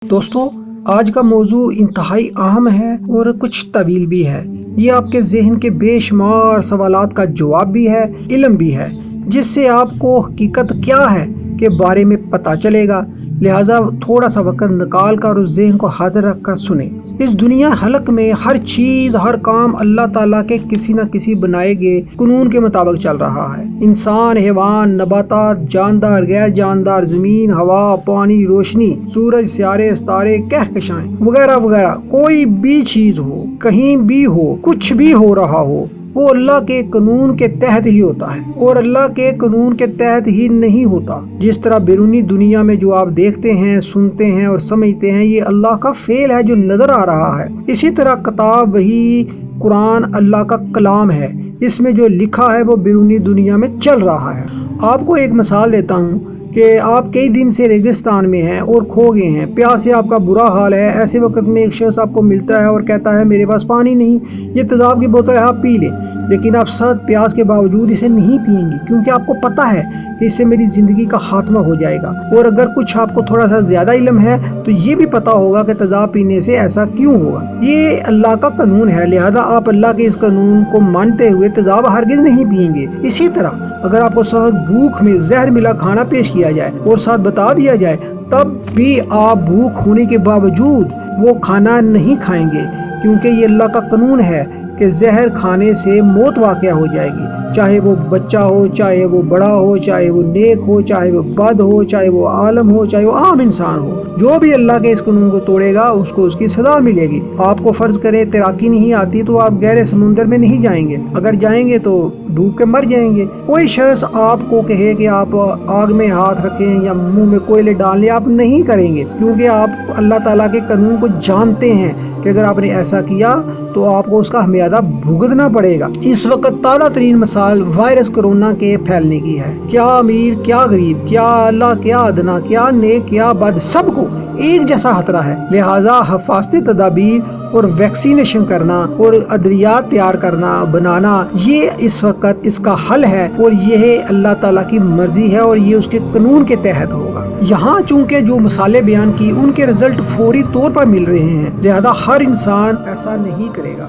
دوستو، آج کا موضوع انتہائی اہم ہے اور کچھ طویل بھی ہے۔ یہ آپ کے ذہن کے بے شمار سوالات کا جواب بھی ہے، علم بھی ہے، جس سے آپ کو حقیقت کیا ہے کے بارے میں پتہ چلے گا۔ لہٰذا تھوڑا سا وقت نکال کر اس ذہن کو حاضر رکھ کر سنیں۔ اس دنیا حلق میں ہر چیز، ہر کام اللہ تعالیٰ کے کسی نہ کسی بنائے گئے قانون کے مطابق چل رہا ہے۔ انسان، حیوان، نباتات، جاندار، غیر جاندار، زمین، ہوا، پانی، روشنی، سورج، سیارے، ستارے، کہکشائیں وغیرہ وغیرہ، کوئی بھی چیز ہو، کہیں بھی ہو، کچھ بھی ہو رہا ہو، وہ اللہ کے قانون کے تحت ہی ہوتا ہے اور اللہ کے قانون کے تحت ہی نہیں ہوتا۔ جس طرح بیرونی دنیا میں جو آپ دیکھتے ہیں، سنتے ہیں اور سمجھتے ہیں، یہ اللہ کا فعل ہے جو نظر آ رہا ہے۔ اسی طرح کتاب، وحی، قرآن اللہ کا کلام ہے۔ اس میں جو لکھا ہے وہ بیرونی دنیا میں چل رہا ہے۔ آپ کو ایک مثال دیتا ہوں کہ آپ کئی دن سے ریگستان میں ہیں اور کھو گئے ہیں، پیاس سے آپ کا برا حال ہے۔ ایسے وقت میں ایک شخص آپ کو ملتا ہے اور کہتا ہے میرے پاس پانی نہیں، یہ تیزاب کی بوتل ہے، آپ پی لیں۔ لیکن آپ سخت پیاس کے باوجود اسے نہیں پئیں گے، کیونکہ آپ کو پتہ ہے کہ اس سے میری زندگی کا خاتمہ ہو جائے گا۔ اور اگر کچھ آپ کو تھوڑا سا زیادہ علم ہے تو یہ بھی پتہ ہوگا کہ تیزاب پینے سے ایسا کیوں ہوگا۔ یہ اللہ کا قانون ہے، لہذا آپ اللہ کے اس قانون کو مانتے ہوئے تیزاب ہرگز نہیں پئیں گے۔ اسی طرح اگر آپ کو سخت بھوک میں زہر ملا کھانا پیش کیا جائے اور ساتھ بتا دیا جائے، تب بھی آپ بھوک ہونے کے باوجود وہ کھانا نہیں کھائیں گے، کیونکہ یہ اللہ کا قانون ہے کہ زہر کھانے سے موت واقع ہو جائے گی، چاہے وہ بچہ ہو، چاہے وہ بڑا ہو، چاہے وہ نیک ہو، چاہے وہ بد ہو، چاہے وہ عالم ہو، چاہے وہ عام انسان ہو۔ جو بھی اللہ کے اس قانون کو توڑے گا اس کو اس کی سزا ملے گی۔ آپ کو فرض کریں تیراکی نہیں آتی تو آپ گہرے سمندر میں نہیں جائیں گے، اگر جائیں گے تو ڈوب کے مر جائیں گے۔ کوئی شخص آپ کو کہے کہ آپ آگ میں ہاتھ رکھیں یا منہ میں کوئلے ڈال لیں، آپ نہیں کریں گے، کیونکہ آپ اللہ تعالیٰ کے قانون کو جانتے ہیں کہ اگر آپ نے ایسا کیا تو آپ کو اس کا خمیازہ بھگتنا پڑے گا۔ اس وقت تازہ ترین مثال وائرس کرونا کے پھیلنے کی ہے۔ کیا امیر، کیا غریب، کیا اعلیٰ، کیا ادنا، کیا نیک، کیا بد، سب کو ایک جیسا خطرہ ہے۔ لہٰذا حفاظتی تدابیر اور ویکسینیشن کرنا اور ادویات تیار کرنا، بنانا، یہ اس وقت اس کا حل ہے اور یہ اللہ تعالیٰ کی مرضی ہے اور یہ اس کے قانون کے تحت ہوگا۔ یہاں چونکہ جو مثالیں بیان کی ان کے رزلٹ فوری طور پر مل رہے ہیں، لہذا ہر انسان ایسا نہیں کرے گا۔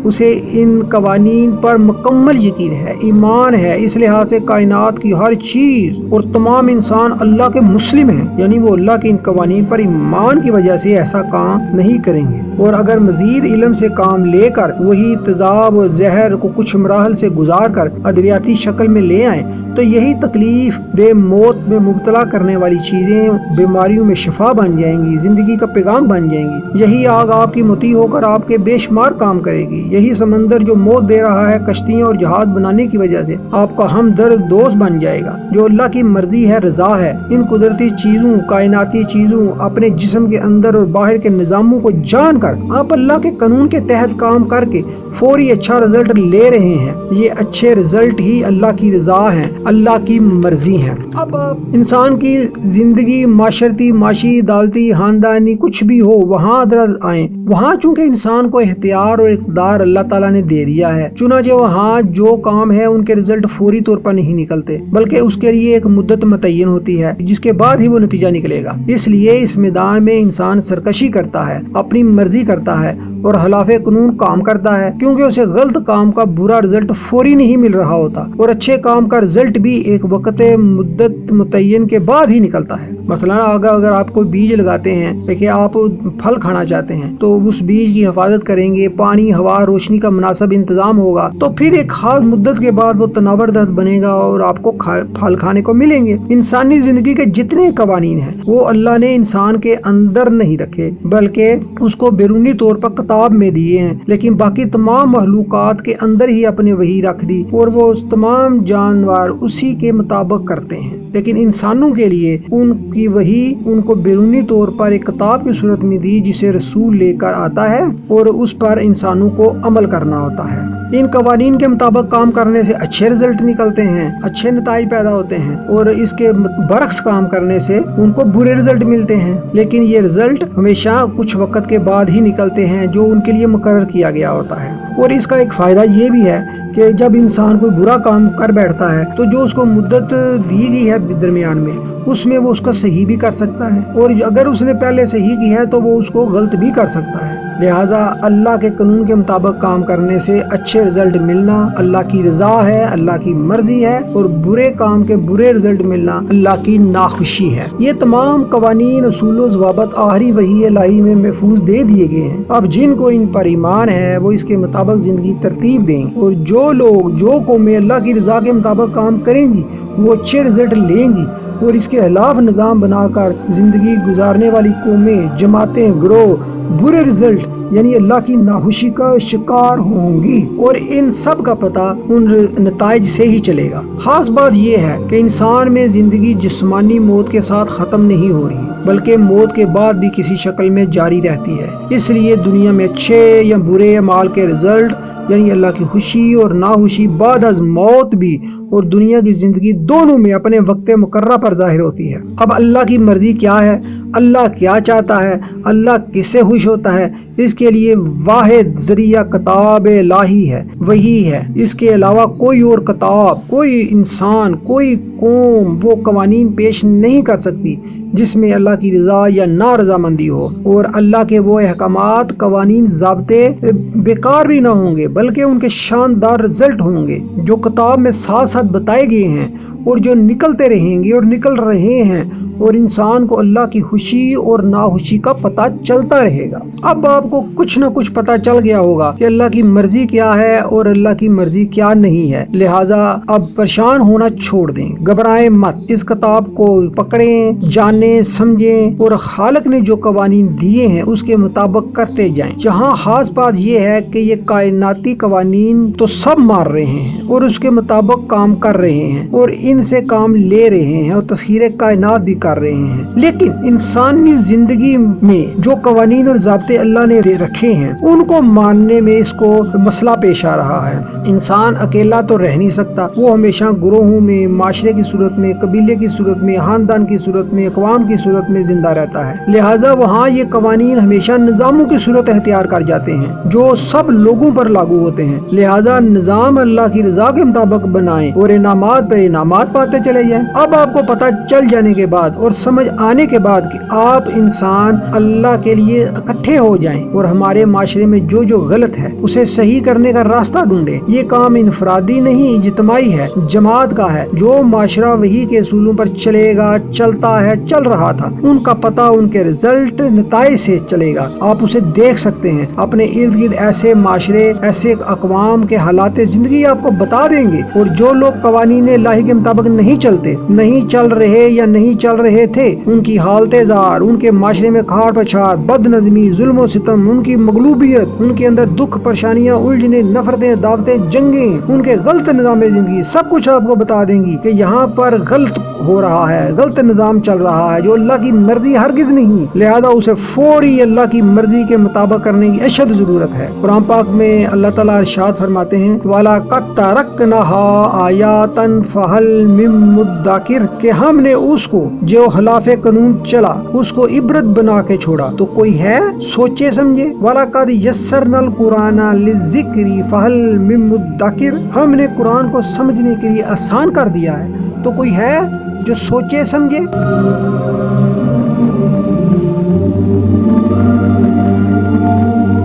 اسے ان قوانین پر مکمل یقین ہے، ایمان ہے۔ اس لحاظ سے کائنات کی ہر چیز اور تمام انسان اللہ کے مسلم ہیں، یعنی وہ اللہ کے ان قوانین پر ایمان کی وجہ سے ایسا کام نہیں کریں گے۔ اور اگر مزید علم سے کام لے کر وہی تیزاب اور زہر کو کچھ مراحل سے گزار کر ادویاتی شکل میں لے آئیں تو یہی تکلیف دہ، موت میں مبتلا کرنے والی چیزیں بیماریوں میں شفا بن جائیں گی، زندگی کا پیغام بن جائیں گی۔ یہی آگ آپ کی مطیع ہو کر آپ کے بے شمار کام کرے گی۔ یہی سمندر جو موت دے رہا ہے کشتیاں اور جہاز بنانے کی وجہ سے آپ کا ہمدرد دوست بن جائے گا۔ جو اللہ کی مرضی ہے، رضا ہے، ان قدرتی چیزوں، کائناتی چیزوں، اپنے جسم کے اندر اور باہر کے نظاموں کو جان کر آپ اللہ کے قانون کے تحت کام کر کے فوری اچھا رزلٹ لے رہے ہیں۔ یہ اچھے رزلٹ ہی اللہ کی رضا ہیں، اللہ کی مرضی ہیں۔ اب انسان کی زندگی، معاشرتی، معاشی، عدالتی، خاندانی، کچھ بھی ہو، وہاں ادرس آئیں۔ وہاں چونکہ انسان کو اختیار اور اقتدار اللہ تعالیٰ نے دے دیا ہے، چنانچہ وہاں جو کام ہے ان کے رزلٹ فوری طور پر نہیں نکلتے، بلکہ اس کے لیے ایک مدت متعین ہوتی ہے جس کے بعد ہی وہ نتیجہ نکلے گا۔ اس لیے اس میدان میں انسان سرکشی کرتا ہے، اپنی مرضی کرتا ہے اور خلاف قانون کام کرتا ہے، کیونکہ اسے غلط کام کا برا رزلٹ فوری نہیں مل رہا ہوتا اور اچھے کام کا رزلٹ بھی ایک وقت مدت متعین کے بعد ہی نکلتا ہے۔ مثلا اگر آپ کوئی بیج لگاتے ہیں کہ آپ پھل کھانا چاہتے ہیں تو اس بیج کی حفاظت کریں گے، پانی، ہوا، روشنی کا مناسب انتظام ہوگا تو پھر ایک خاص مدت کے بعد وہ تناور دست بنے گا اور آپ کو پھل کھانے کو ملیں گے۔ انسانی زندگی کے جتنے قوانین ہیں وہ اللہ نے انسان کے اندر نہیں رکھے، بلکہ اس کو بیرونی طور پر کتاب میں دیے ہیں، لیکن باقی تمام مخلوقات کے اندر ہی اپنے وحی رکھ دی اور وہ تمام جانور اسی کے مطابق کرتے ہیں۔ لیکن انسانوں کے لیے ان کی وحی ان کو بیرونی طور پر ایک کتاب کی صورت میں دی جسے رسول لے کر آتا ہے اور اس پر انسانوں کو عمل کرنا ہوتا ہے۔ ان قوانین کے مطابق کام کرنے سے اچھے رزلٹ نکلتے ہیں، اچھے نتائج پیدا ہوتے ہیں، اور اس کے برعکس کام کرنے سے ان کو برے رزلٹ ملتے ہیں، لیکن یہ رزلٹ ہمیشہ کچھ وقت کے بعد ہی نکلتے ہیں جو ان کے لیے مقرر کیا گیا ہوتا ہے۔ اور اس کا ایک فائدہ یہ بھی ہے کہ جب انسان کوئی برا کام کر بیٹھتا ہے تو جو اس کو مدت دی گئی ہے درمیان میں اس میں وہ اس کا صحیح بھی کر سکتا ہے، اور اگر اس نے پہلے صحیح کی ہے تو وہ اس کو غلط بھی کر سکتا ہے۔ لہٰذا اللہ کے قانون کے مطابق کام کرنے سے اچھے رزلٹ ملنا اللہ کی رضا ہے، اللہ کی مرضی ہے، اور برے کام کے برے رزلٹ ملنا اللہ کی ناخوشی ہے۔ یہ تمام قوانین، اصول و ضوابط آخری وحی الہی میں محفوظ دے دیے گئے ہیں۔ اب جن کو ان پر ایمان ہے وہ اس کے مطابق زندگی ترتیب دیں، اور جو لوگ جو قومیں اللہ کی رضا کے مطابق کام کریں گی وہ اچھے رزلٹ لیں گی، اور اس کے خلاف نظام بنا کر زندگی گزارنے والی قومیں، جماعتیں، گروہ برے رزلٹ یعنی اللہ کی ناخوشی کا شکار ہوں گی، اور ان سب کا پتہ ان نتائج سے ہی چلے گا۔ خاص بات یہ ہے کہ انسان میں زندگی جسمانی موت کے ساتھ ختم نہیں ہو رہی، بلکہ موت کے بعد بھی کسی شکل میں جاری رہتی ہے۔ اس لیے دنیا میں اچھے یا برے اعمال کے رزلٹ یعنی اللہ کی خوشی اور ناخوشی بعد از موت بھی اور دنیا کی زندگی دونوں میں اپنے وقت مقررہ پر ظاہر ہوتی ہے۔ اب اللہ کی مرضی کیا ہے، اللہ کیا چاہتا ہے، اللہ کس سے خوش ہوتا ہے، اس کے لیے واحد ذریعہ کتاب الہی ہے، وہی ہے۔ اس کے علاوہ کوئی اور کتاب، کوئی انسان، کوئی قوم وہ قوانین پیش نہیں کر سکتی جس میں اللہ کی رضا یا نارضامندی ہو، اور اللہ کے وہ احکامات، قوانین، ضابطے بیکار بھی نہ ہوں گے بلکہ ان کے شاندار رزلٹ ہوں گے جو کتاب میں ساتھ ساتھ بتائے گئے ہیں، اور جو نکلتے رہیں گے اور نکل رہے ہیں، اور انسان کو اللہ کی خوشی اور ناخوشی کا پتہ چلتا رہے گا۔ اب آپ کو کچھ نہ کچھ پتہ چل گیا ہوگا کہ اللہ کی مرضی کیا ہے اور اللہ کی مرضی کیا نہیں ہے، لہٰذا اب پریشان ہونا چھوڑ دیں، گھبرائیں مت، اس کتاب کو پکڑیں، جانیں، سمجھیں، اور خالق نے جو قوانین دیے ہیں اس کے مطابق کرتے جائیں۔ جہاں خاص بات یہ ہے کہ یہ کائناتی قوانین تو سب مان رہے ہیں اور اس کے مطابق کام کر رہے ہیں اور ان سے کام لے رہے ہیں اور تسخیر کائنات بھی کر رہے ہیں، لیکن انسانی زندگی میں جو قوانین اور ضابطے اللہ نے دے رکھے ہیں ان کو ماننے میں اس کو مسئلہ پیش آ رہا ہے۔ انسان اکیلا تو رہ نہیں سکتا، وہ ہمیشہ گروہوں میں، معاشرے کی صورت میں، قبیلے کی صورت میں، خاندان کی صورت میں، اقوام کی صورت میں زندہ رہتا ہے، لہٰذا وہاں یہ قوانین ہمیشہ نظاموں کی صورت اختیار کر جاتے ہیں جو سب لوگوں پر لاگو ہوتے ہیں، لہٰذا نظام اللہ کی رضا کے مطابق بنائیں اور انعامات پر انعامات پاتے چلے جائیں۔ اب آپ کو پتہ چل جانے کے بعد اور سمجھ آنے کے بعد کہ آپ انسان اللہ کے لیے اکٹھے ہو جائیں اور ہمارے معاشرے میں جو جو غلط ہے اسے صحیح کرنے کا راستہ ڈھونڈیں۔ یہ کام انفرادی نہیں، اجتماعی ہے، جماعت کا ہے۔ جو معاشرہ وہی کے اصولوں پر چلے گا، چلتا ہے، چل رہا تھا، ان کا پتہ ان کے رزلٹ، نتائج سے چلے گا۔ آپ اسے دیکھ سکتے ہیں، اپنے ارد گرد ایسے معاشرے، ایسے اقوام کے حالات زندگی آپ کو بتا دیں گے، اور جو لوگ قوانین الہی کے مطابق نہیں چلتے، نہیں چل رہے یا نہیں چل رہے تھے، ان کی حالت زار، ان کے معاشرے میں کھاڑ پچھاڑ، بد نظمی، ظلم و ستم، ان کی مغلوبیت، ان کے اندر دکھ، پریشانیاں، الجھنیں، نفرتیں، دعوتیں، جنگیں، ان کے غلط نظام زندگی، سب کچھ آپ کو بتا دیں گی کہ یہاں پر غلط ہو رہا ہے، غلط نظام چل رہا ہے جو اللہ کی مرضی ہرگز نہیں، لہذا اسے فوری اللہ کی مرضی کے مطابق کرنے کی اشد ضرورت ہے۔ قرآن پاک میں اللہ تعالیٰ ارشاد فرماتے ہیں وَلَقَدْ تَرَكْنَاهَا آیَاتًا فَهَلْ مِن مُدَّکِرٍ، کہ ہم نے اس کو جو خلاف قانون چلا اس کو عبرت بنا کے چھوڑا، تو کوئی ہے سوچے سمجھے۔ وَلَقَدْ يَسَّرْنَا الْقُرْآنَ لِلذِّكْرِ فَهَلْ مِن مُدَّکِرٍ، ہم نے قرآن کو سمجھنے کے لیے آسان کر دیا ہے، تو کوئی ہے جو سوچے سمجھے۔